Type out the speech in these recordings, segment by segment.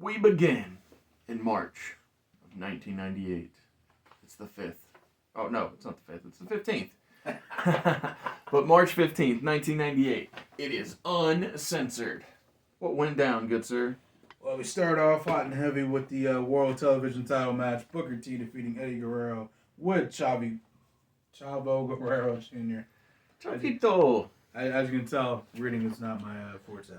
We begin in March of 1998. It's the 5th. Oh, no, it's not the 5th. It's the 15th. But March 15th, 1998. It is uncensored. What went down, good sir? Well, we start off hot and heavy with the World Television Title match. Booker T defeating Eddie Guerrero with Chavo Guerrero Jr. Chavito. As you can tell, reading is not my forte.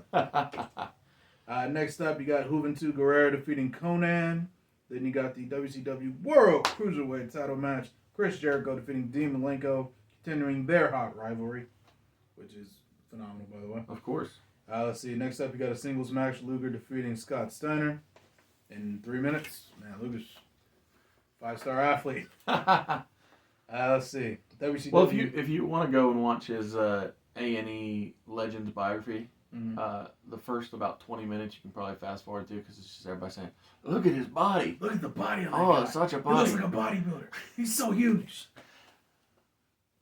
Next up, you got Juventud Guerrero defeating Conan. Then you got the WCW World Cruiserweight title match. Chris Jericho defeating Dean Malenko, continuing their hot rivalry, which is phenomenal, by the way. Of course. Let's see. Next up, you got a singles match. Luger defeating Scott Steiner in 3 minutes. Man, Luger's 5-star athlete. Let's see. WCW. Well, if you want to go and watch his A&E Legends biography, the first about 20 minutes you can probably fast forward to because it's just everybody saying, "Look at his body. Look at the body on that Oh, guy. it's such a He body. looks like a bodybuilder. He's so huge."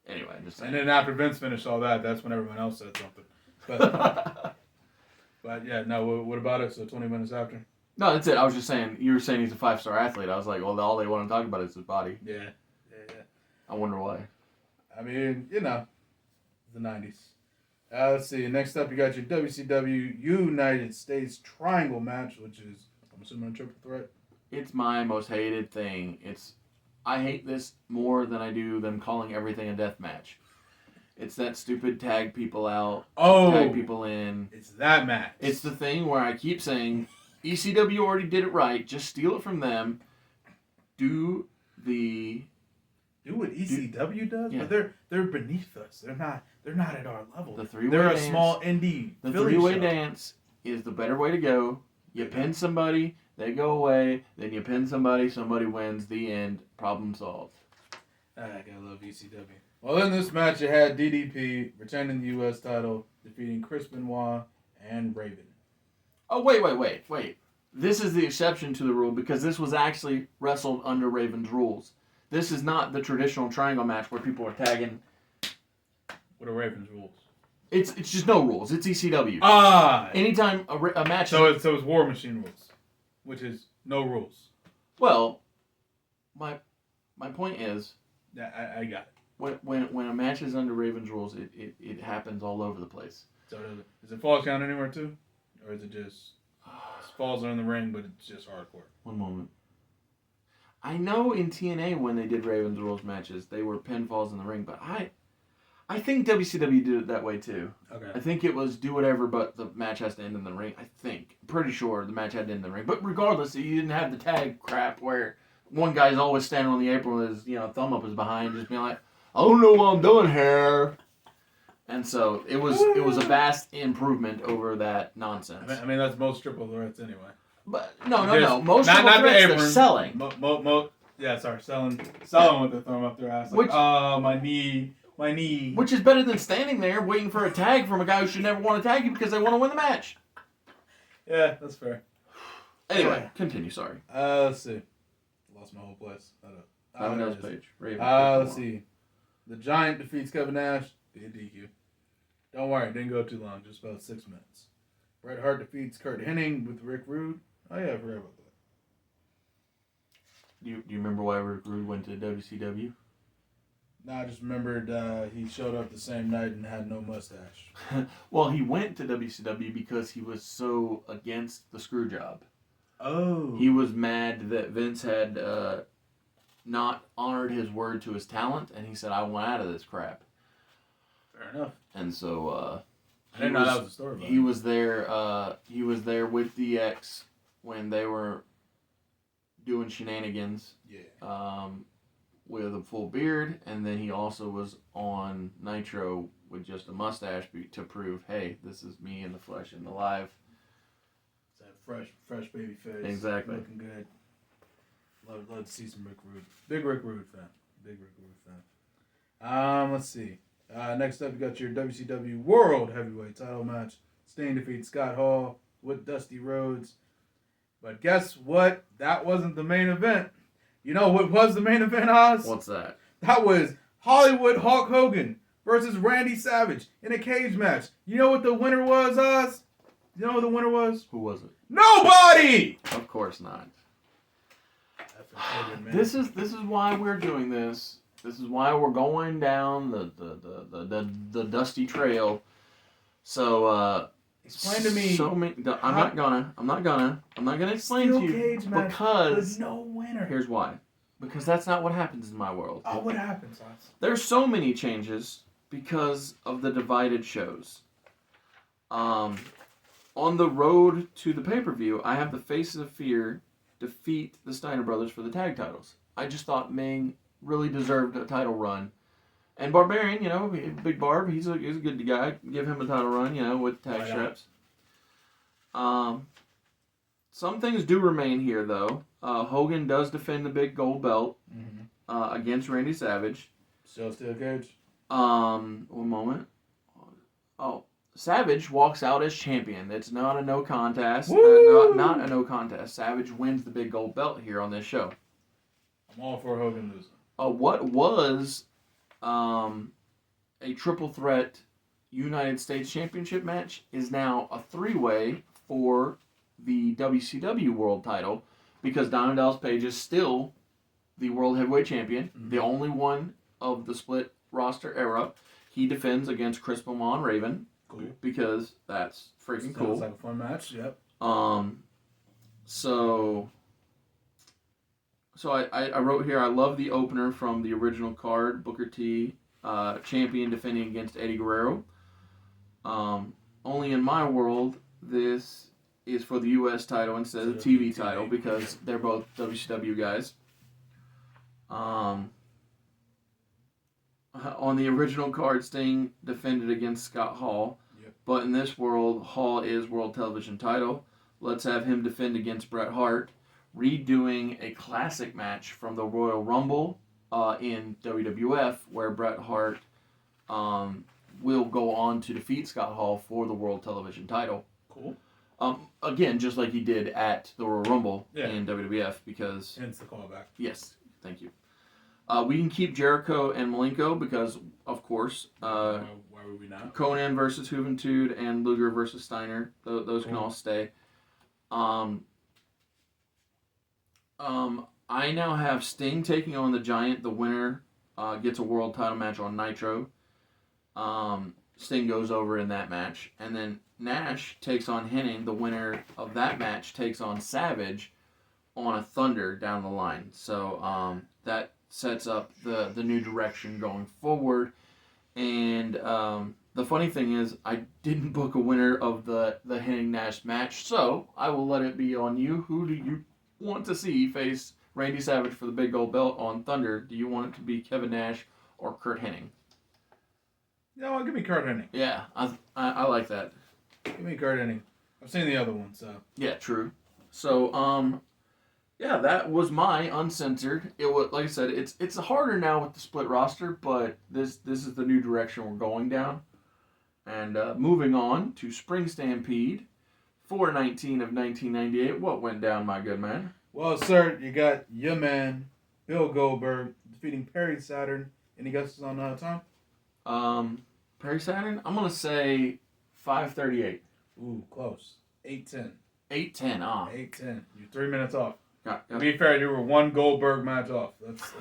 Anyway, just saying. And then after Vince finished all that, that's when everyone else said something. But yeah, no. What about it? So 20 minutes after. No, that's it. I was just saying. You were saying he's a 5-star athlete. I was like, well, all they want to talk about is his body. Yeah. I wonder why. I mean, the 90s. Let's see. Next up, you got your WCW United States Triangle match, which is, I'm assuming, a triple threat. It's my most hated thing. I hate this more than I do them calling everything a death match. It's that stupid tag people out, tag people in. It's that match. It's the thing where I keep saying, ECW already did it right. Just steal it from them. Do what ECW does, yeah. but they're beneath us. They're not at our level. The three-way They're dance, a small indie. The Philly three-way show. dance is the better way to go. You pin somebody, they go away, then you pin somebody wins, the end, problem solved. I gotta love ECW. Well, in this match, you had DDP retaining the U.S. title, defeating Chris Benoit and Raven. Oh, wait. This is the exception to the rule because this was actually wrestled under Raven's rules. This is not the traditional triangle match where people are tagging. What are Raven's rules? It's just no rules. It's ECW. Anytime a match. So it's War Machine rules, which is no rules. Well, my point is. Yeah, I got it. When a match is under Raven's rules, it happens all over the place. So is it Falls Count anywhere too, or is it just falls are in the ring, but it's just hardcore? One moment. I know in TNA when they did Raven's rules matches, they were pinfalls in the ring, but I think WCW did it that way too. Okay. I think it was do whatever, but the match has to end in the ring. I think. Pretty sure the match had to end in the ring. But regardless, you didn't have the tag crap where one guy's always standing on the apron with his thumb up his behind, just being like, I don't know what I'm doing here. And so it was a vast improvement over that nonsense. I mean that's most triple threats anyway. But no. Most not triple the threats, apron. they're selling. Selling with the thumb up their ass. Like, my knee. Which is better than standing there waiting for a tag from a guy who should never want to tag you because they want to win the match. Yeah, that's fair. Anyway, continue. Sorry. Let's see. Lost my whole place. Nose page. Raven. Let's see. The Giant defeats Kevin Nash via DQ. Don't worry, it didn't go too long. Just about 6 minutes. Bret Hart defeats Kurt Hennig with Rick Rude. Oh yeah, I forgot about that. Do you remember why Rick Rude went to WCW? No, I just remembered he showed up the same night and had no mustache. Well, he went to WCW because he was so against the screw job. Oh. He was mad that Vince had not honored his word to his talent, and he said, I want out of this crap. Fair enough. And so I didn't know that was the story. He was there with DX when they were doing shenanigans. Yeah. With a full beard, and then he also was on Nitro with just a mustache to prove, hey, this is me in the flesh and alive. fresh baby face. Exactly. Looking good. Love to see some Rick Rude. Big Rick Rude fan. Let's see. Next up, you got your WCW World Heavyweight Title match. Sting defeats Scott Hall with Dusty Rhodes. But guess what? That wasn't the main event. You know what was the main event, Oz? What's that? That was Hollywood Hulk Hogan versus Randy Savage in a cage match. You know what the winner was, Oz? You know who the winner was? Who was it? Nobody! Of course not. Hogan, man. This is why we're doing this. This is why we're going down the dusty trail. So Explain to me. I'm not gonna explain to you cage match because with no winner. here's why. Because that's not what happens in my world. Oh, what happens, Oz? There's so many changes because of the divided shows. On the road to the pay-per-view, I have the Faces of Fear defeat the Steiner Brothers for the tag titles. I just thought Ming really deserved a title run. And Barbarian, you know, Big Barb, he's a good guy. Give him a title run, you know, with tag straps. Some things do remain here, though. Hogan does defend the big gold belt against Randy Savage. Still steel cage. One moment. Oh, Savage walks out as champion. It's not a no contest. Not a no contest. Savage wins the big gold belt here on this show. I'm all for Hogan losing. What was a triple threat United States Championship match is now a three-way for the WCW World title because Diamond Dallas Page is still the World Heavyweight Champion, the only one of the split roster era. He defends against Chris Benoit and Raven. Cool. Because that's freaking cool. Sounds like a fun match, yep. So I wrote here, I love the opener from the original card, Booker T, champion defending against Eddie Guerrero. Only in my world, this is for the U.S. title instead of the TV title because they're both WCW guys. On the original card, Sting defended against Scott Hall. Yep. But in this world, Hall is World Television title. Let's have him defend against Bret Hart, redoing a classic match from the Royal Rumble in WWF, where Bret Hart will go on to defeat Scott Hall for the World Television title. Cool. Again, just like he did at the Royal Rumble in WWF, because... Hence the callback. Yes, thank you. We can keep Jericho and Malenko because, of course, why would we not? Conan versus Juventud and Luger versus Steiner. Those can all stay. I now have Sting taking on the Giant. The winner gets a world title match on Nitro. Sting goes over in that match. And then Nash takes on Hennig. The winner of that match takes on Savage on a Thunder down the line. So that sets up the new direction going forward. And the funny thing is, I didn't book a winner of the Hennig-Nash match, so I will let it be on you. Who do you want to see face Randy Savage for the big gold belt on Thunder? Do you want it to be Kevin Nash or Curt Hennig? No, give me Curt Hennig. Yeah, I like that. Give me Curt Hennig. I've seen the other one, so. Yeah, true. So, yeah, that was my uncensored. It was, like I said, it's harder now with the split roster, but this is the new direction we're going down. And moving on to Spring Stampede, 4/19 of 1998. What went down, my good man? Well, sir, you got your man, Bill Goldberg, defeating Perry Saturn. Any guesses on time? Perry Saturn? I'm going to say 5:38. Ooh, close. 8:10. 8:10, 8:10. You're 3 minutes off. To Yeah. be fair, you were one Goldberg match off. That's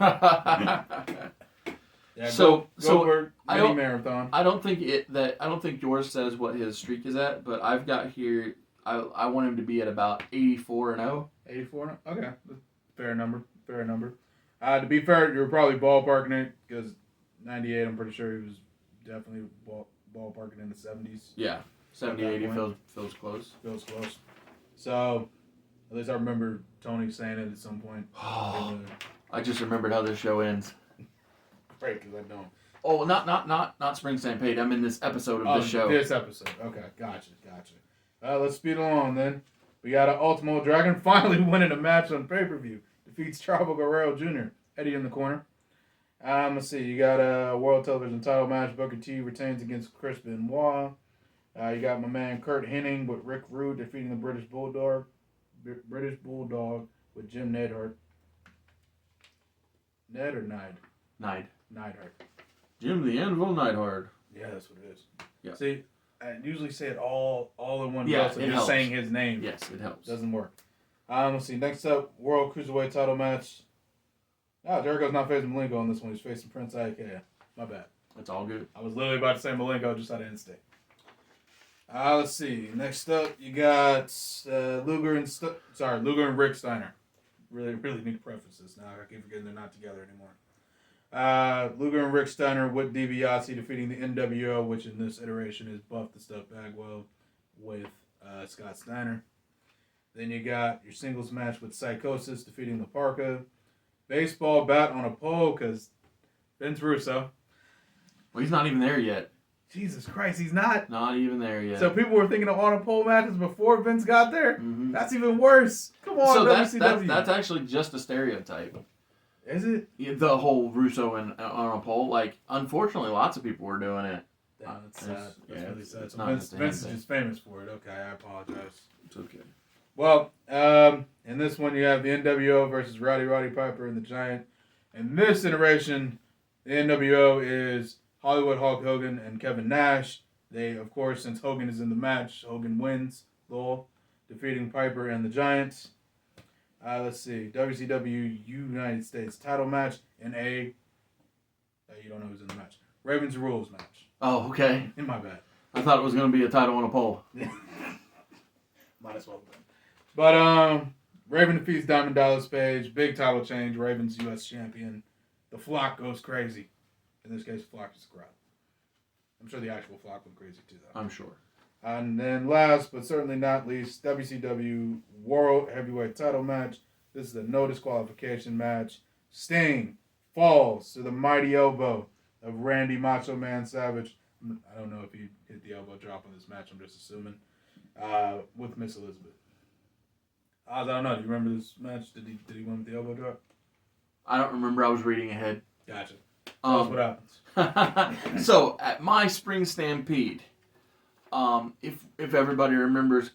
yeah. Goldberg mini marathon. I don't think yours says what his streak is at, but I've got here. I want him to be at about 84-0. 84. Okay, fair number. To be fair, you were probably ballparking it because 98. I'm pretty sure he was definitely ballparking in the 70s. Yeah, 70-80 feels close. Feels close. So. At least I remember Tony saying it at some point. I just remembered how this show ends. Great, because I don't. Oh, not Spring Stampede. I'm in this episode of this show. This episode. Okay, gotcha. Let's speed along then. We got an Ultimo Dragon finally winning a match on pay-per-view. Defeats Chavo Guerrero Jr. Eddie in the corner. Let's see. You got a World Television title match. Booker T retains against Chris Benoit. You got my man Kurt Hennig with Rick Rude defeating the British Bulldog. With Jim Neidhart. Ned or Nide? Neidhart. Jim the Anvil Neidhart. Yeah, that's what it is. Yeah. See, I usually say it all in one Yeah, go, so it just helps. saying his name. Yes, it helps. Doesn't work. Let's see. Next up, World Cruiserweight title match. Jericho's not facing Malenko on this one. He's facing Prince Iaukea. My bad. It's all good. I was literally about to say Malenko just out of instinct. Let's see. Next up, you got Luger and Rick Steiner. Really need to preface this now. I keep forgetting they're not together anymore. Luger and Rick Steiner with DiBiase defeating the NWO, which in this iteration is Buff the Stuff Bagwell with Scott Steiner. Then you got your singles match with Psychosis defeating La Parka. Baseball bat on a pole because Vince Russo. Well, he's not even there yet. Jesus Christ, he's not. Not even there yet. So people were thinking of on a pole matches before Vince got there? Mm-hmm. That's even worse. Come on, So WCW. that's actually just a stereotype. Is it? Yeah, the whole Russo and on a pole. Like, unfortunately, lots of people were doing it. Damn, that's sad. It's- That's yeah, really it's sad. So not Vince just a hand is thing. just famous for it. Okay, I apologize. It's okay. Well, in this one you have the NWO versus Roddy Piper and the Giant. In this iteration, the NWO is Hollywood Hulk Hogan and Kevin Nash. They, of course, since Hogan is in the match, Hogan wins, lol, defeating Piper and the Giants. Let's see, WCW United States title match in a, you don't know who's in the match, Ravens Rules match. Oh, okay. In my bad. I thought it was going to be a title on a pole. Might as well have been. But Raven defeats Diamond Dallas Page. Big title change. Raven's U.S. champion. The flock goes crazy. In this case, flock is the crowd. I'm sure the actual flock went crazy too, though. I'm sure. And then last, but certainly not least, WCW World Heavyweight title match. This is a no disqualification match. Sting falls to the mighty elbow of Randy Macho Man Savage. I don't know if he hit the elbow drop in this match. I'm just assuming. With Miss Elizabeth. I don't know. Do you remember this match? Did he win with the elbow drop? I don't remember. I was reading ahead. Gotcha. That's what happens. So at my spring stampede, if everybody remembers,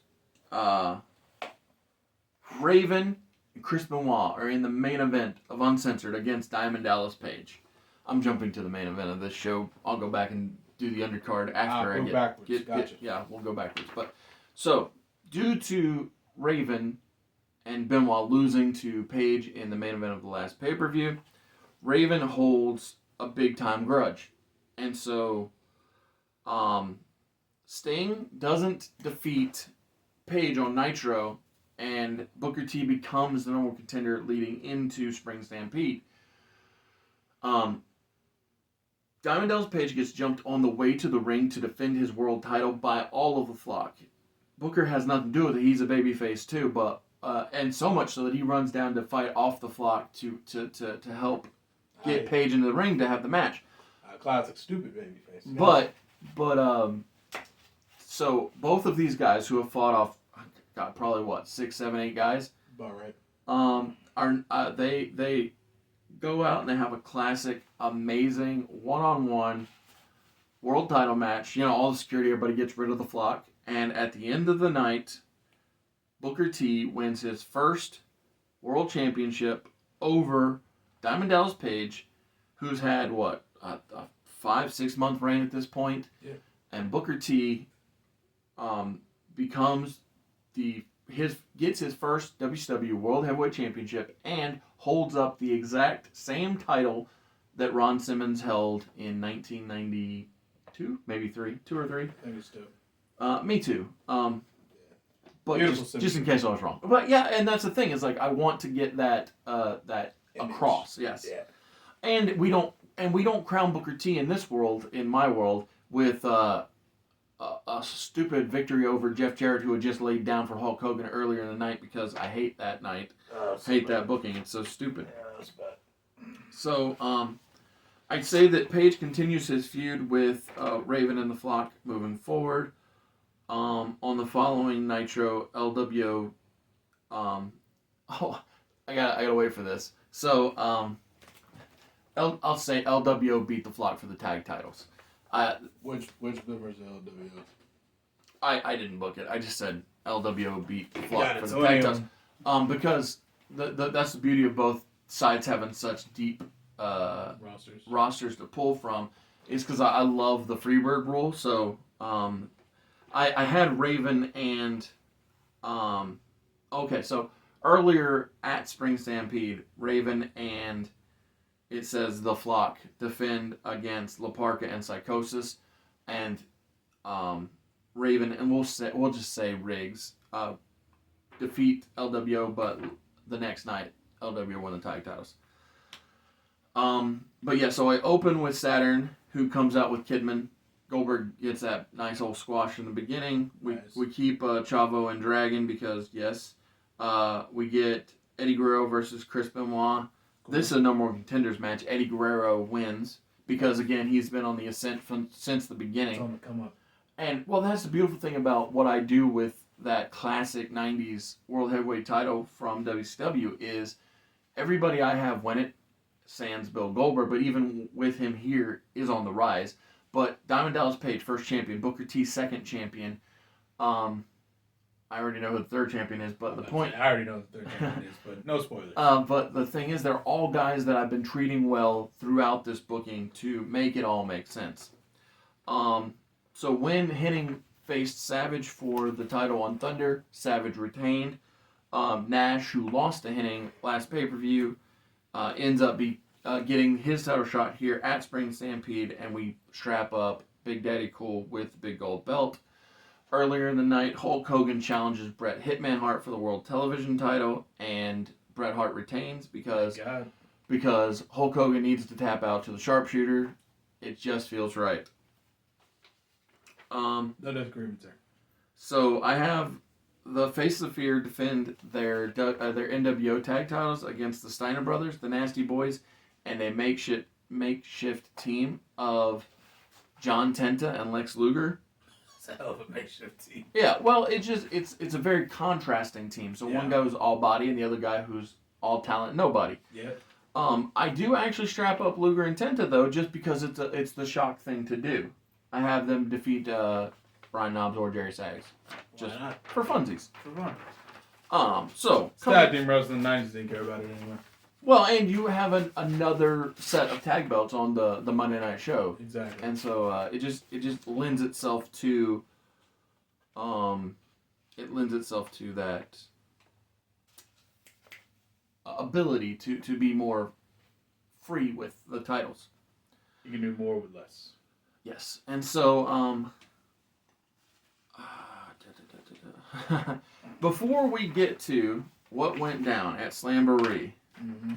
Raven and Chris Benoit are in the main event of Uncensored against Diamond Dallas Page. I'm jumping to the main event of this show. I'll go back and do the undercard after I go get backwards. Gotcha. yeah, we'll go backwards. But so due to Raven and Benoit losing to Page in the main event of the last pay-per-view, Raven holds a big-time grudge. And so Sting doesn't defeat Page on Nitro, and Booker T becomes the number one contender leading into Spring Stampede. Diamond Dallas Page gets jumped on the way to the ring to defend his world title by all of the flock. Booker has nothing to do with it. He's a babyface too, but and so much so that he runs down to fight off the flock to help get Page into the ring to have the match. Classic stupid babyface. But so both of these guys who have fought off, God, probably what 6, 7, 8 guys, About right. are they go out and they have a classic, amazing one-on-one world title match. You know, all the security, everybody gets rid of the flock, and at the end of the night, Booker T wins his first world championship over Diamond Dallas Page, who's had what a 5-6 month reign at this point. Yeah. And Booker T becomes gets his first WCW World Heavyweight Championship and holds up the exact same title that Ron Simmons held in 1992, maybe 2 or 3. I think it's two. Me too. But Beautiful just in case I was wrong. But yeah, and that's the thing is like I want to get that across. Yes. Yeah. And we don't crown Booker T in this world, in my world, with a stupid victory over Jeff Jarrett, who had just laid down for Hulk Hogan earlier in the night, because I hate that night. Hate that booking. It's so stupid. Yeah, that's bad. So, I'd say that Page continues his feud with Raven and the Flock moving forward. On the following Nitro, LWO oh, I gotta wait for this. So, I'll say LWO beat the Flock for the tag titles. Which members of LWO? I didn't book it. I just said LWO beat the Flock Got it. for So the tag anyone- titles. Because that's the beauty of both sides having such deep rosters to pull from, is because I love the Freebird rule. So I had Raven and okay, so earlier at Spring Stampede, Raven and it says the Flock defend against La Parca and Psychosis, and Raven and we'll just say Riggs defeat LWO, but the next night LWO won the tag titles. But yeah, so I open with Saturn, who comes out with Kidman. Goldberg gets that nice old squash in the beginning. We keep Chavo and Dragon because yes, we get Eddie Guerrero versus Chris Benoit. Cool. This is a number one contenders match. Eddie Guerrero wins because again he's been on the ascent since the beginning. It's on the come up. And well, that's the beautiful thing about what I do with that classic '90s World Heavyweight title from WCW is everybody I have win it, sans Bill Goldberg, but even with him here is on the rise. But Diamond Dallas Page, first champion. Booker T, second champion. I already know who the third champion is, but the point... I already know who the third champion is, but no spoilers. But the thing is, they're all guys that I've been treating well throughout this booking to make it all make sense. So when Hennig faced Savage for the title on Thunder, Savage retained. Nash, who lost to Hennig last pay-per-view, ends up getting his title shot here at Spring Stampede, and we strap up Big Daddy Cool with the big gold belt. Earlier in the night, Hulk Hogan challenges Bret Hitman Hart for the World Television title, and Bret Hart retains because Hulk Hogan needs to tap out to the sharpshooter. It just feels right. No disagreement there. So I have the Faces of Fear defend their NWO tag titles against the Steiner Brothers, the Nasty Boys, and a makeshift team of John Tenta and Lex Luger. It's a hell of a makeshift team. Yeah, well, it's a very contrasting team. So one guy who's all body and the other guy who's all talent, nobody. Yeah. I do actually strap up Luger and Tenta though, just because it's the shock thing to do. I have them defeat Brian Knobbs or Jerry Sags, just for funsies. For fun. So Tag team wrestling in the 90s didn't care about it anyway. Well, and you have another set of tag belts on the Monday night show. Exactly. And so it just lends itself to that ability to be more free with the titles. You can do more with less. Yes. And so before we get to what went down at Slamboree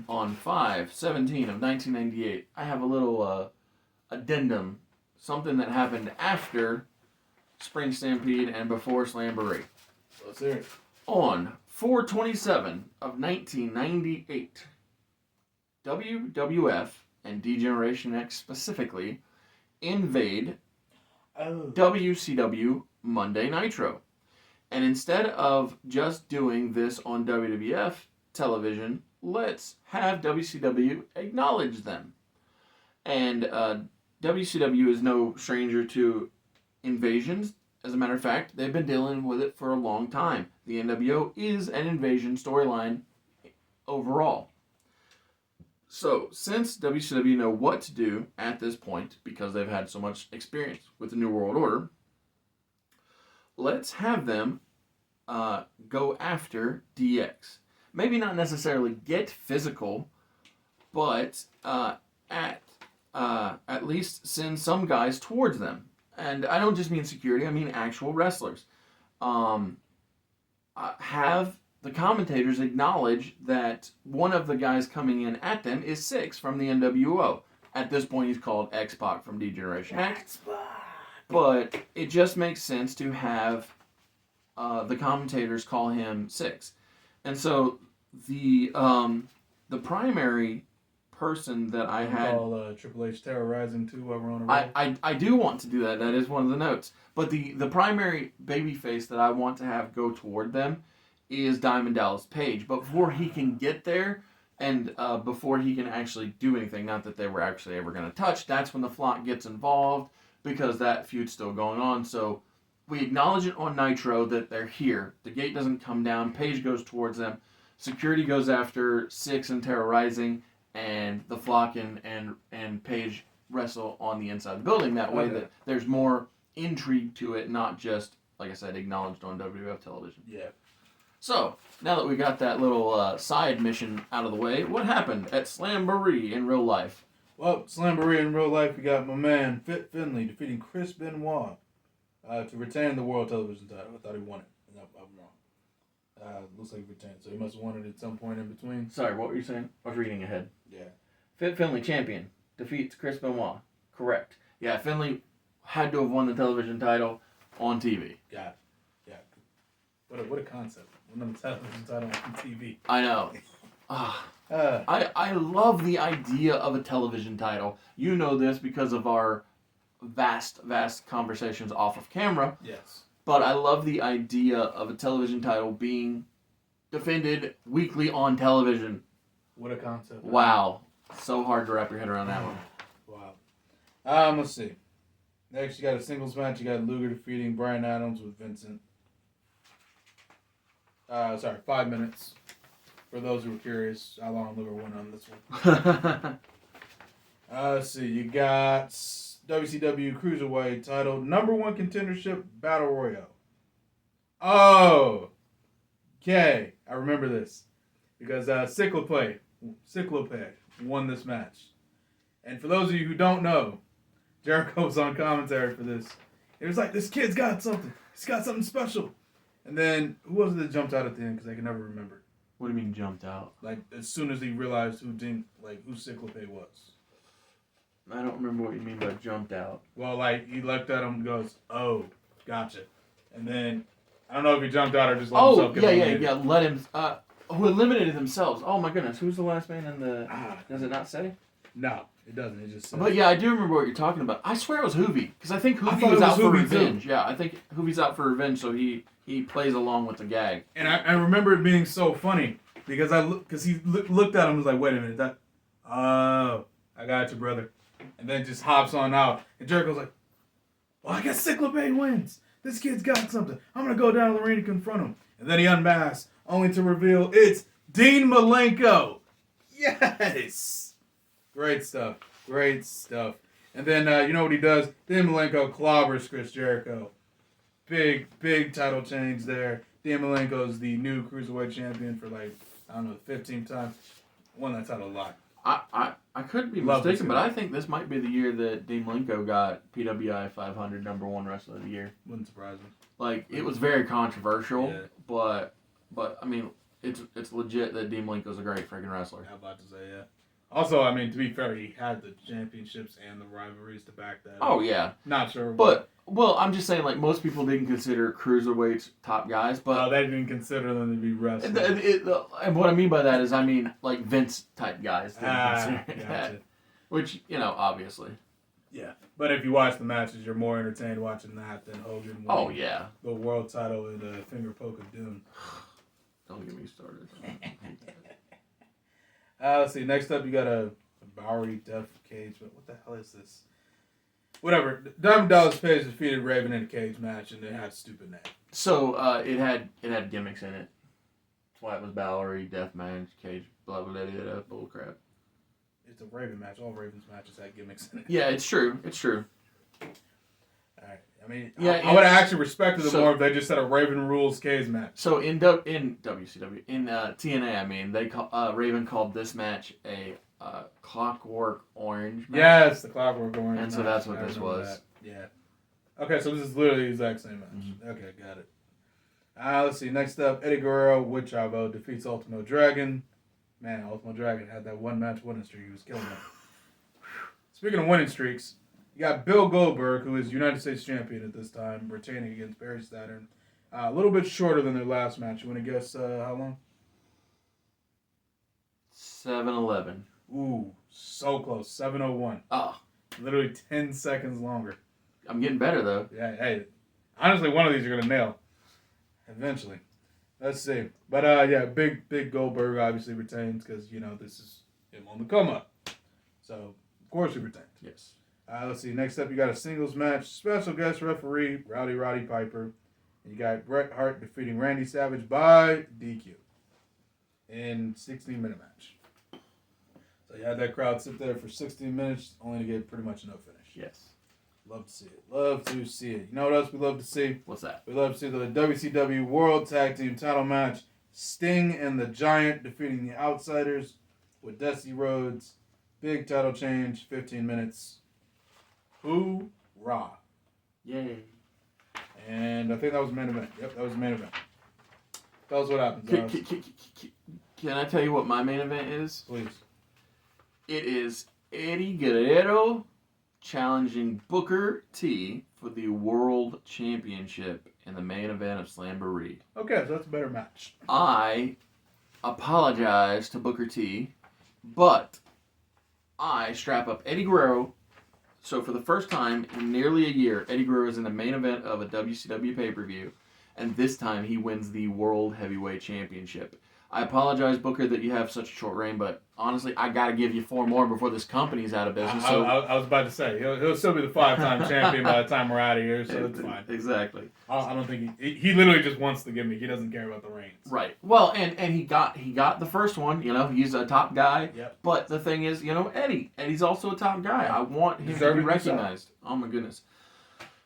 on 5/17 of 1998, I have a little addendum, something that happened after Spring Stampede and before Slamboree. Let's hear it. On 4/27 of 1998, WWF and D-Generation X specifically invade WCW Monday Nitro. And instead of just doing this on WWF television, let's have WCW acknowledge them. And WCW is no stranger to invasions. As a matter of fact, they've been dealing with it for a long time. The NWO is an invasion storyline overall. So, since WCW know what to do at this point, because they've had so much experience with the New World Order, let's have them go after DX. Maybe not necessarily get physical, but at least send some guys towards them. And I don't just mean security, I mean actual wrestlers. Have the commentators acknowledge that one of the guys coming in at them is Syxx from the NWO. At this point, he's called X-Pac from D-Generation X. But it just makes sense to have the commentators call him Syxx. And so the primary person that I had... Call Triple H terrorizing too while we're on a roll. I do want to do that. That is one of the notes. But the primary babyface that I want to have go toward them is Diamond Dallas Page. But before he can get there, and before he can actually do anything, not that they were actually ever going to touch, that's when the Flock gets involved because that feud's still going on. So we acknowledge it on Nitro that they're here. The gate doesn't come down. Page goes towards them. Security goes after Six and Terra Rising, and the Flock and Page wrestle on the inside of the building. That way that there's more intrigue to it, not just, like I said, acknowledged on WWF television. Yeah. So, now that we got that little side mission out of the way, what happened at Slamboree in real life? Well, Slamboree in real life, we got my man Fit Finlay defeating Chris Benoit to retain the World Television title. I thought he won it. No, I'm wrong. Looks like he retained, so he must have won it at some point in between. Sorry, what were you saying? I was reading ahead. Yeah. Fit Finlay, champion, defeats Chris Benoit. Correct. Yeah, Finlay had to have won the television title on TV. Got it. Yeah. What a concept. Won the television title on TV. I know. I love the idea of a television title. You know this because of our vast conversations off of camera. Yes. But I love the idea of a television title being defended weekly on television. What a concept. Wow. So hard to wrap your head around that one. Wow. Let's see. Next, you got a singles match. You got Luger defeating Brian Adams with Vincent. 5 minutes. For those who were curious, how long Luger went on this one. Let's see. You got WCW Cruiserweight title, #1 contendership battle royale. Oh, okay. I remember this because Cyclope won this match. And for those of you who don't know, Jericho was on commentary for this. It was like, this kid's got something. He's got something special. And then who was it that jumped out at the end? Because I can never remember. What do you mean jumped out? Like as soon as he realized who Cyclope was. I don't remember what you mean by jumped out. Well, like, he looked at him and goes, oh, gotcha. And then, I don't know if he jumped out or just let himself get eliminated. Yeah, let him, who eliminated themselves. Oh my goodness, who's the last man in the, does it not say? No, it doesn't, it just says. But yeah, I do remember what you're talking about. I swear it was Hoovy, because I think Hoovy was out for revenge. Too. Yeah, I think Hoovy's out for revenge, so he plays along with the gag. And I remember it being so funny, because he looked at him and was like, wait a minute, oh, I got you, brother. And then just hops on out. And Jericho's like, well, I guess Cyclope wins. This kid's got something. I'm going to go down to the ring and confront him. And then he unmasks, only to reveal it's Dean Malenko. Yes! Great stuff. Great stuff. And then, you know what he does? Dean Malenko clobbers Chris Jericho. Big title change there. Dean Malenko's the new Cruiserweight champion for, like, I don't know, the 15th time. Won that title a lot. I could be mistaken, but I think this might be the year that Dean Malenko got PWI 500 #1 Wrestler of the Year. Wouldn't surprise me. Like, it was very controversial, but I mean, it's legit that Dean Malenko's a great freaking wrestler. I'm about to say, yeah. Also, I mean, to be fair, he had the championships and the rivalries to back that up. Oh, yeah. Not sure. But, well, I'm just saying, like, most people didn't consider cruiserweights top guys, but... they didn't consider them to be wrestlers. And what I mean by that is, I mean, like, Vince-type guys didn't consider that. Which, you know, obviously. Yeah. But if you watch the matches, you're more entertained watching that than Hogan winning the world title in the finger poke of doom. Don't get me started. Let's see. Next up, you got a Bowery Death Cage. But what the hell is this? Whatever. Diamond Dallas Page defeated Raven in a cage match, and it had a stupid name. So it had gimmicks in it. That's why it was Bowery Death Match Cage. Blah blah blah blah. Bull crap. It's a Raven match. All Ravens matches had gimmicks in it. Yeah, it's true. It's true. All right. I mean, yeah, I would have actually respected it more if they just said a Raven Rules cage match. So in WCW, in TNA, I mean, they Raven called this match a Clockwork Orange match. Yes, the Clockwork Orange. And so that's what this was. That. Yeah. Okay, so this is literally the exact same match. Mm-hmm. Okay, got it. Let's see. Next up, Eddie Guerrero with Chavo defeats Ultimo Dragon. Man, Ultimo Dragon had that one match winning streak. He was killing it. Speaking of winning streaks, you got Bill Goldberg, who is United States champion at this time, retaining against Barry Saturn. A little bit shorter than their last match. You want to guess how long? 7-11. Ooh, so close. 7:01. Oh. Literally 10 seconds longer. I'm getting better, though. Yeah, hey. Honestly, one of these you're going to nail. Eventually. Let's see. But yeah, big Goldberg obviously retains because this is him on the come up. So of course he retains. Yes. Let's see. Next up, you got a singles match. Special guest referee Roddy Piper, and you got Bret Hart defeating Randy Savage by DQ in 16-minute match. So you had that crowd sit there for 16 minutes, only to get pretty much no finish. Yes. Love to see it. Love to see it. You know what else we love to see? What's that? We love to see the WCW World Tag Team Title match. Sting and the Giant defeating the Outsiders with Dusty Rhodes. Big title change, 15 minutes. Hoorah. Yay. And I think that was the main event. Yep, that was the main event. Tell us what happens. Can I tell you what my main event is? Please. It is Eddie Guerrero challenging Booker T for the World Championship in the main event of Slamboree. Okay, so that's a better match. I apologize to Booker T, but I strap up Eddie Guerrero. So for the first time in nearly a year, Eddie Guerrero is in the main event of a WCW pay-per-view, and this time he wins the World Heavyweight Championship. I apologize, Booker, that you have such a short reign, but honestly, I got to give you 4 more before this company's out of business. I was about to say, he'll still be the 5-time champion by the time we're out of here, so it's fine. Exactly. I don't think he literally just wants the gimmick. He doesn't care about the reigns. Right. Well, and he got the first one. He's a top guy. Yep. But the thing is, Eddie's also a top guy. I want him to be recognized. Oh my goodness.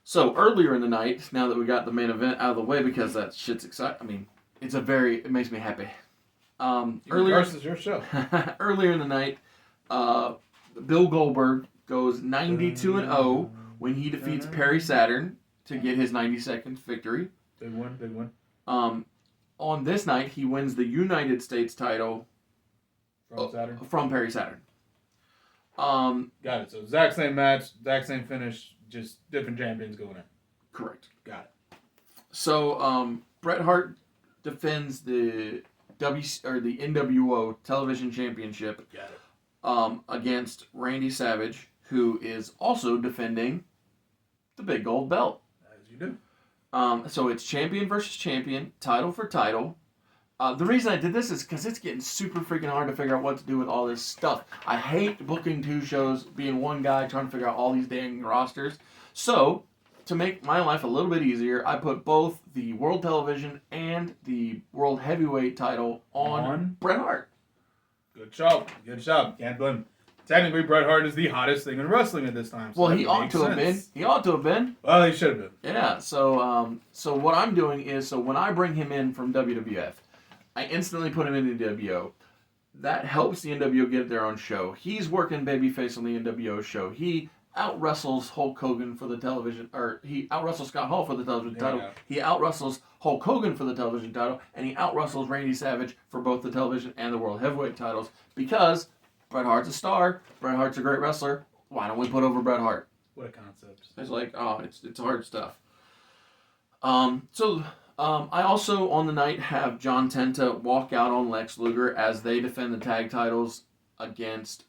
So earlier in the night, now that we got the main event out of the way, because that shit's exciting. I mean, it makes me happy. Earlier Versus your show. earlier in the night, Bill Goldberg goes 92-0 when he defeats Perry Saturn to get his 90-second victory. Big one. On this night, he wins the United States title From Saturn. from Perry Saturn. Got it. So exact same match, exact same finish, just different champions going in. Correct. Got it. So Bret Hart defends the the NWO Television Championship. Got it. Against Randy Savage, who is also defending the big gold belt. As you do. So it's champion versus champion, title for title. The reason I did this is because it's getting super freaking hard to figure out what to do with all this stuff. I hate booking 2 shows, being one guy trying to figure out all these dang rosters. So, to make my life a little bit easier, I put both the World Television and the World Heavyweight title on Bret Hart. Good job. Can't blame him. Technically, Bret Hart is the hottest thing in wrestling at this time. So well, he ought to have been. He ought to have been. Well, he should have been. Yeah. So what I'm doing is, when I bring him in from WWF, I instantly put him in the NWO. That helps the NWO get their own show. He's working babyface on the NWO show. He out-wrestles Hulk Hogan for the television, or he out-wrestles Scott Hall for the television title. He out-wrestles Hulk Hogan for the television title, and he out-wrestles Randy Savage for both the television and the World Heavyweight titles, because Bret Hart's a star. Bret Hart's a great wrestler. Why don't we put over Bret Hart? What a concept. It's like, it's hard stuff. I also, on the night, have John Tenta walk out on Lex Luger as they defend the tag titles against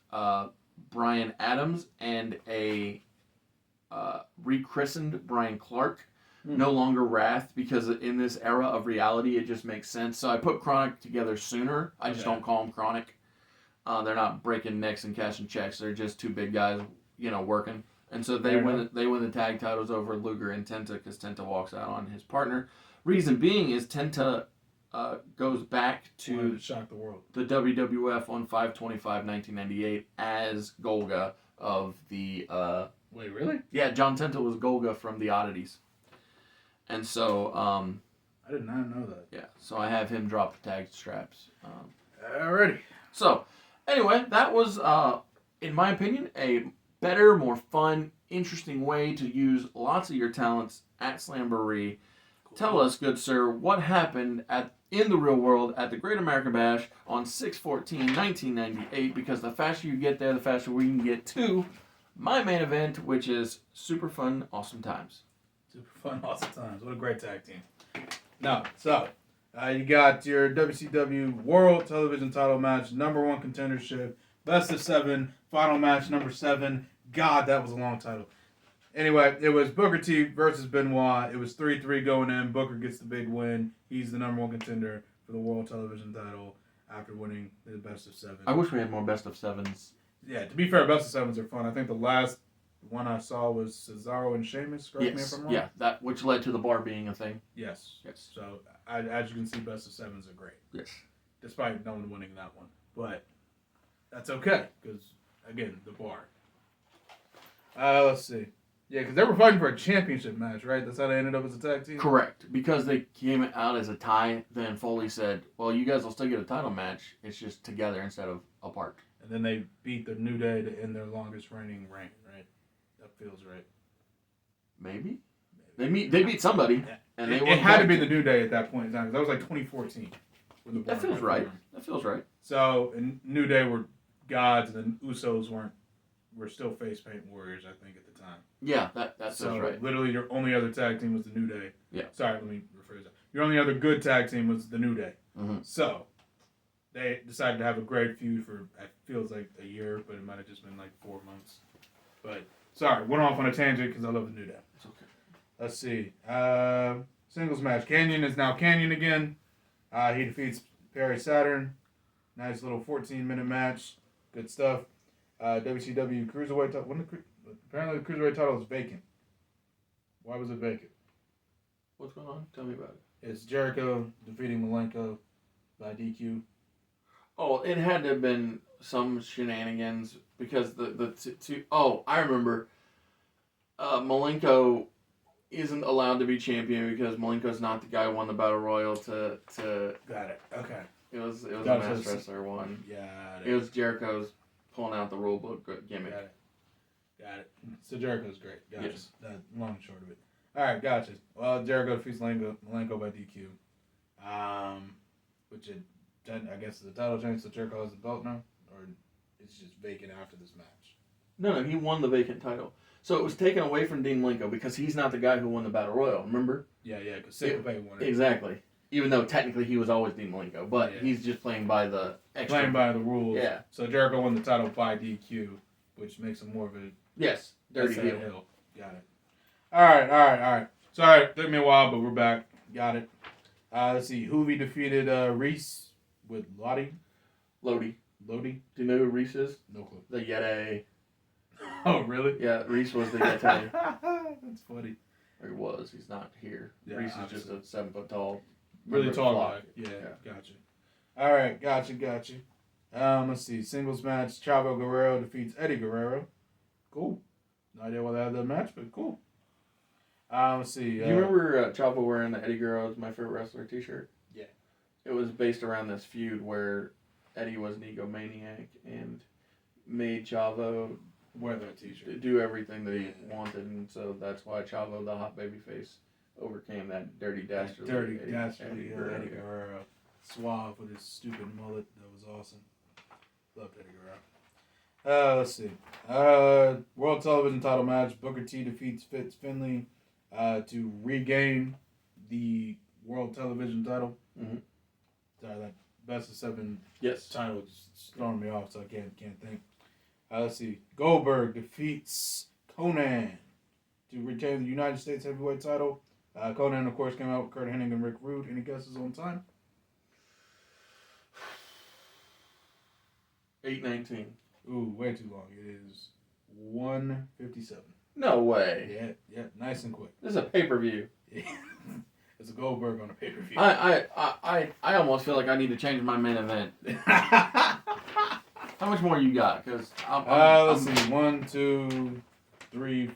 Brian Adams and a rechristened Brian Clark. No longer Wrath, because in this era of reality, it just makes sense. So I put Chronic together sooner. I just don't call them Chronic. They're not breaking necks and cashing checks. They're just 2 big guys, working. And so they win the tag titles over Luger and Tenta, because Tenta walks out on his partner. Reason being is Tenta goes back to shock the world. The WWF on 5/25/1998 as Golga of the... Wait, really? Yeah, John Tenta was Golga from The Oddities. And so... I did not know that. Yeah, so I have him drop the tag straps. Alrighty. So, anyway, that was, in my opinion, a better, more fun, interesting way to use lots of your talents at Slamboree. Cool. Tell us, good sir, what happened in the real world at the Great American Bash on 6/14/1998, because the faster you get there, the faster we can get to my main event, which is Super Fun, Awesome Times. Super Fun, Awesome Times. What a great tag team. Now, so, you got your WCW World Television Title match, #1 contendership, best of 7, final match, number 7. God, that was a long title. Anyway, it was Booker T versus Benoit. It was 3-3 going in. Booker gets the big win. He's the number 1 contender for the World Television title after winning the best of 7. I wish we had more best of 7s. Yeah, to be fair, best of 7s are fun. I think the last one I saw was Cesaro and Sheamus. Correct me if I'm wrong. Yeah, that which led to the bar being a thing. Yes. Yes. So, as you can see, best of 7s are great. Yes. Despite no one winning that one. But that's okay, because, again, the bar. Let's see. Yeah, because they were fighting for a championship match, right? That's how they ended up as a tag team? Correct. Because they came out as a tie, then Foley said, well, you guys will still get a title match. It's just together instead of apart. And then they beat the New Day to end their longest reigning reign, right? That feels right. Maybe? They beat somebody. And It had to be the New Day at that point in time, because that was like 2014. When the That feels right. That feels right. So, and New Day were gods, and then Usos were still face paint warriors, I think, at the time. Yeah, that So, feels right. literally, your only other tag team was the New Day. Yeah. Sorry, let me rephrase that. Your only other good tag team was the New Day. Mm-hmm. So, they decided to have a great feud for, it feels like a year, but it might have just been like 4 months. But, sorry, went off on a tangent because I love the New Day. It's okay. Let's see. Singles match. Canyon is now Canyon again. He defeats Perry Saturn. Nice little 14-minute match. Good stuff. WCW Cruiserweight title. Apparently the Cruiserweight title is vacant. Why was it vacant? What's going on? Tell me about it. It's Jericho defeating Malenko by DQ. Oh, it had to have been some shenanigans because the two. Oh, I remember. Malenko isn't allowed to be champion because Malenko's not the guy who won the Battle Royal to Got it. Okay. It was a Got it. mass wrestler one. Got It was Jericho's pulling out the rule book gimmick. Got it. So Jericho's great. Gotcha. Yes. That's long and short of it. All right, gotcha. Well, Jericho defeats Malenko by DQ. I guess is a title change, so Jericho has the belt now, or it's just vacant after this match. No, he won the vacant title. So it was taken away from Dean Malenko because he's not the guy who won the Battle Royal. Remember? Yeah, because Sycope won it. Exactly. Even though technically he was always Dean Malenko, but he's just playing by the extra. Playing by the rules. Yeah. So Jericho won the title by DQ, which makes him more of a dirty heel. Got it. All right. Sorry, took me a while, but we're back. Got it. Let's see. Hoovy defeated Reese with Lodi. Lodi. Do you know who Reese is? No clue. The Yeti. Oh, really? Yeah, Reese was the Yeti. That's funny. Or he was. He's not here. Yeah, Reese is obviously. just a 7 foot tall. Really tall guy. flock. Yeah, gotcha. All right, gotcha. Let's see. Singles match. Chavo Guerrero defeats Eddie Guerrero. Cool. No idea why they had that match, but cool. Let's see. Do you remember Chavo wearing the Eddie Guerrero is my favorite wrestler t-shirt? Yeah. It was based around this feud where Eddie was an egomaniac and made Chavo wear that t-shirt, do everything that he wanted, and so that's why Chavo, the hot baby face, overcame that dirty dastardly Eddie Guerrero. Suave with his stupid mullet. That was awesome. Loved Eddie Guerrero. Let's see. World Television title match. Booker T defeats Fitz Finlay to regain the World Television title. Mm-hmm. Sorry, that best of 7 title is throwing me off, so I can't think. Let's see. Goldberg defeats Conan to retain the United States Heavyweight title. Conan, of course, came out with Kurt Hennig and Rick Rude. Any guesses on time? 8:19. Ooh, way too long. It is 1:57. No way. Yeah, nice and quick. This is a pay-per-view. It's a Goldberg on a pay-per-view. I almost feel like I need to change my main event. How much more you got? Because let's see. 1, 2, 3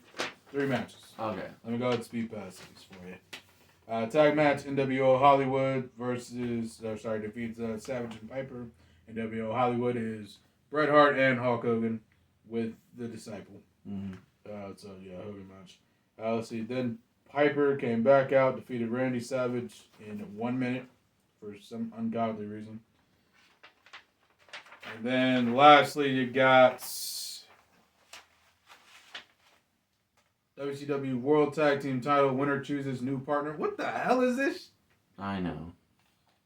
matches. Okay. Let me go ahead and speed past these for you. Tag match: NWO Hollywood defeats Savage and Piper. NWO Hollywood is Bret Hart and Hulk Hogan with the Disciple. Mm-hmm. Hogan match. Let's see. Then Piper came back out, defeated Randy Savage in 1 minute for some ungodly reason. And then lastly, you got WCW World Tag Team title. Winner chooses new partner. What the hell is this? I know.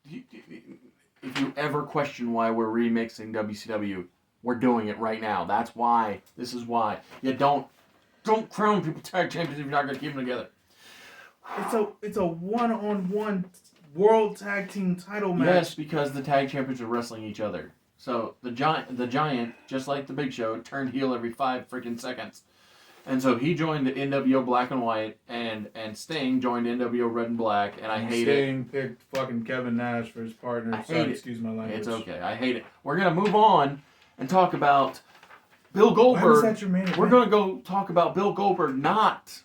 If you ever question why we're remixing WCW, we're doing it right now. That's why. This is why. You don't Don't crown people tag champions if you're not going to keep them together. It's a one-on-one world tag team title match. Yes, because the tag champions are wrestling each other. So the giant, just like the Big Show, turned heel every 5 freaking seconds. And so he joined the NWO Black and White, and Sting joined NWO Red and Black, and I hate it. Sting picked fucking Kevin Nash for his partner. I hate it. Excuse my language. It's okay. I hate it. We're going to move on and talk about Bill Goldberg. Why was that your main event? We're going to go talk about Bill Goldberg not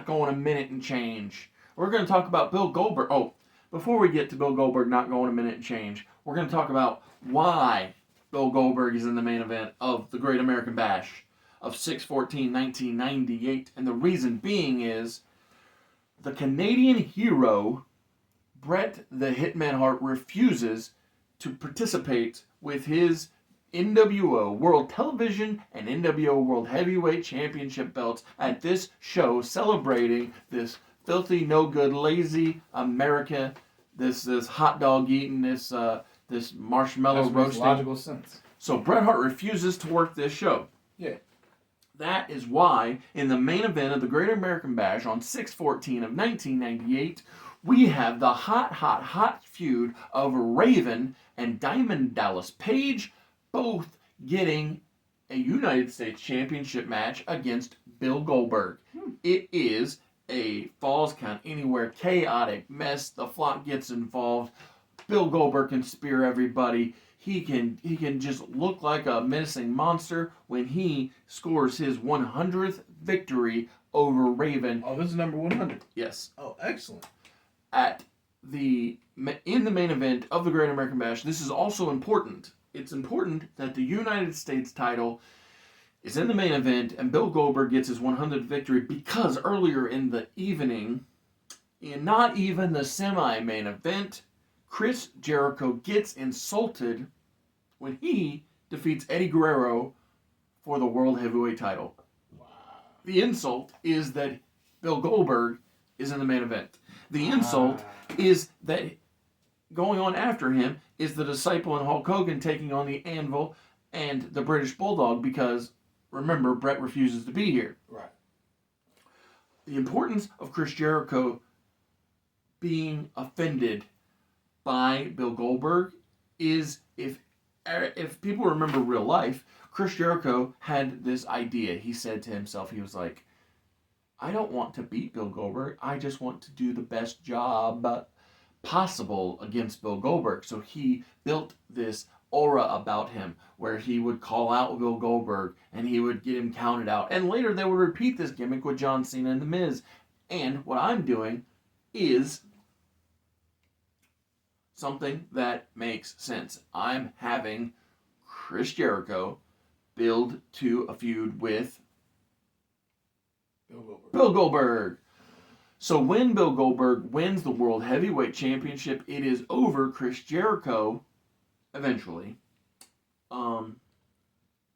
going a minute and change. We're going to talk about Bill Goldberg. Oh, before we get to Bill Goldberg not going a minute and change, we're going to talk about why Bill Goldberg is in the main event of the Great American Bash of 6/14/1998. And the reason being is the Canadian hero, Bret the Hitman Hart, refuses to participate with his NWO World Television and NWO World Heavyweight Championship belts at this show celebrating this filthy, no good, lazy America, this hot dog eating, this marshmallow roasting. Logical sense. So Bret Hart refuses to work this show. Yeah. That is why in the main event of the Great American Bash on 6/14/1998, we have the hot feud of Raven and Diamond Dallas Page, both getting a United States Championship match against Bill Goldberg. It is a Falls Count Anywhere chaotic mess. The Flock gets involved. Bill Goldberg can spear everybody. He can just look like a menacing monster when he scores his 100th victory over Raven. Oh, this is number 100. Yes. Oh, excellent. In the main event of the Great American Bash, this is also important. It's important that the United States title is in the main event and Bill Goldberg gets his 100th victory because earlier in the evening, in not even the semi-main event, Chris Jericho gets insulted when he defeats Eddie Guerrero for the World Heavyweight title. Wow. The insult is that Bill Goldberg is in the main event. The insult is that going on after him is the Disciple and Hulk Hogan taking on the Anvil and the British Bulldog because, remember, Bret refuses to be here. Right. The importance of Chris Jericho being offended by Bill Goldberg is if people remember real life, Chris Jericho had this idea. He said to himself, he was like, I don't want to beat Bill Goldberg. I just want to do the best job possible against Bill Goldberg. So he built this aura about him where he would call out Bill Goldberg and he would get him counted out. And later they would repeat this gimmick with John Cena and The Miz. And what I'm doing is something that makes sense. I'm having Chris Jericho build to a feud with Bill Goldberg. So when Bill Goldberg wins the World Heavyweight Championship, it is over Chris Jericho eventually. Who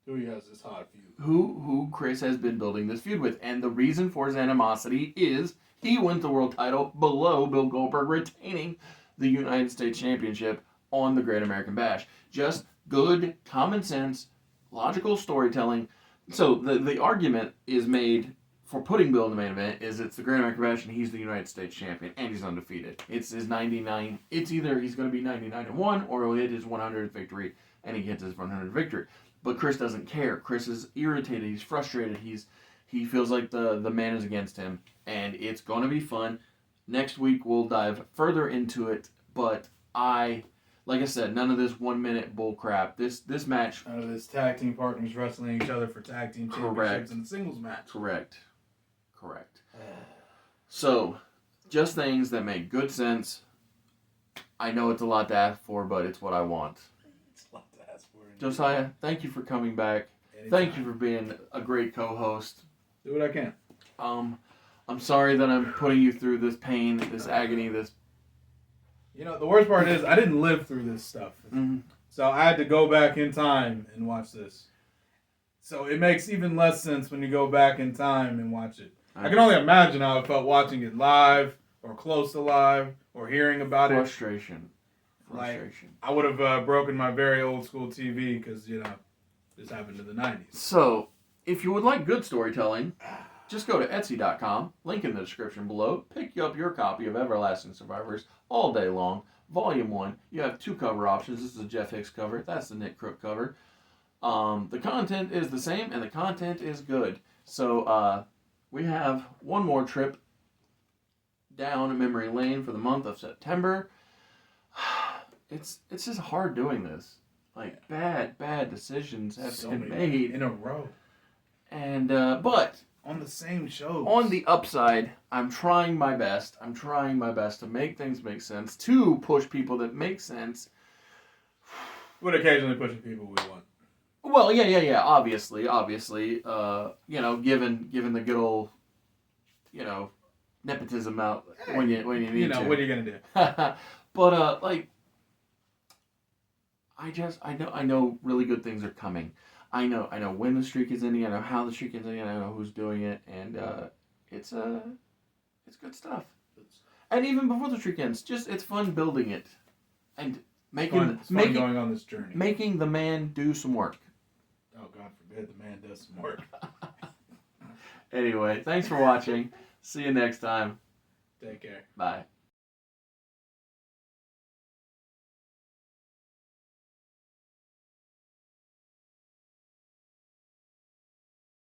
he has this hot feud. Who Chris has been building this feud with. And the reason for his animosity is he wins the world title below Bill Goldberg retaining the United States Championship on the Great American Bash. Just good, common sense, logical storytelling. So the argument is made for putting Bill in the main event is it's the Great American Bash and he's the United States Champion and he's undefeated. It's his 99. It's either he's going to be 99-1 or he'll hit his 100th victory and he hits his 100th victory. But Chris doesn't care. Chris is irritated. He's frustrated. He feels like the man is against him and it's going to be fun. Next week we'll dive further into it, but like I said, none of this 1 minute bull crap. This match. None of this tag team partners wrestling each other for tag team championships in a singles match. Correct. So, just things that make good sense. I know it's a lot to ask for, but it's what I want. It's a lot to ask for. Josiah, thank you for coming back. Anytime. Thank you for being a great co-host. Do what I can. I'm sorry that I'm putting you through this pain, this agony, this... You know, the worst part is I didn't live through this stuff. Mm-hmm. So I had to go back in time and watch this. So it makes even less sense when you go back in time and watch it. I can only imagine how it felt watching it live or close to live or hearing about Frustration. Like, I would have broken my very old school TV because, this happened in the 90s. So, if you would like good storytelling, Just go to Etsy.com, link in the description below. Pick up your copy of Everlasting Survivors all day long. Volume 1. You have 2 cover options. This is a Jeff Hicks cover. That's the Nick Crook cover. The content is the same, and the content is good. So we have one more trip down memory lane for the month of September. It's just hard doing this. Like, bad decisions have So been many made. in a row. And, but On the same show. on the upside, I'm trying my best. I'm trying my best to make things make sense, to push people that make sense. Would occasionally pushing people we want. Well, yeah. Obviously. You know, given the good old, you know, nepotism out when you need You know, to. what are you gonna do? But like, I know really good things are coming. I know when the streak is ending. I know how the streak is ending. I know who's doing it, and it's good stuff. And even before the streak ends, just it's fun building it and It's fun going on this journey. making the man do some work. Oh, God forbid the man does some work. Anyway, thanks for watching. See you next time. Take care. Bye.